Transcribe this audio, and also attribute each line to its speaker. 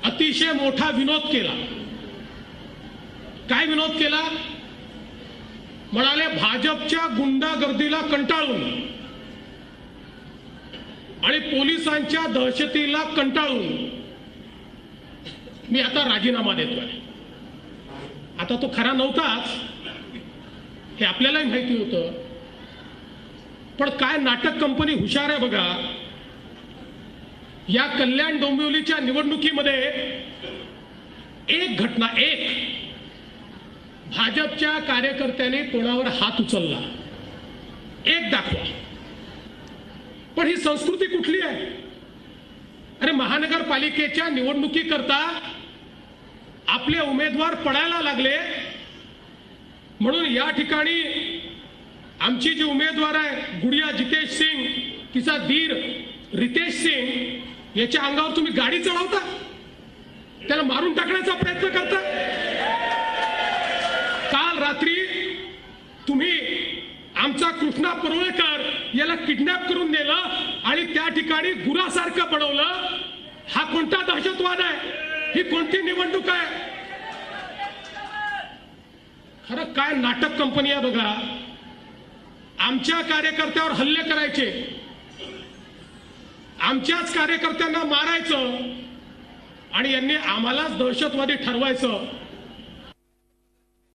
Speaker 1: अतिशय मोठा विनोद केला। काय विनोद केला? म्हणाले भाजपच्या गुंडागर्दीला कंटाळून आणि पोलिसांच्या दहशतीला कंटाळून मी आता राजीनामा देतोय। आता तो खरा नव्हताच हे आपल्यालाही माहिती होतं, पण काय नाटक कंपनी हुशार आहे बघा। या कल्याण डोंबिवलीच्या निवडणुकीमध्ये एक घटना, एक भाजपच्या कार्यकर्त्याने कोणावर हात उचलला, एक दाखवा। पण ही संस्कृती कुठली आहे? अरे महानगरपालिकेच्या निवडणुकीकरता आपले उमेदवार पडायला लागले म्हणून या ठिकाणी आमची जी उमेदवार आहे गुडिया जितेश सिंग, तिचा धीर रितेश सिंग, याच्या अंगावर तुम्ही गाडी चढवता, त्याला मारून टाकण्याचा प्रयत्न करता। काल रात्री तुम्ही आमचा कृष्णा परुळेकर याला किडनॅप करून नेलं आणि त्या ठिकाणी गुरासारखं बनवलं। हा कोणता दहशतवाद आहे? ही कोणती निवडणूक आहे? खरं काय नाटक कंपनी आहे बघा। आमच्या कार्यकर्त्यावर हल्ले करायचे, आमच्याच कार्यकर्त्यांना मारायचं आणि यांनी आम्हालाच दहशतवादी ठरवायचं।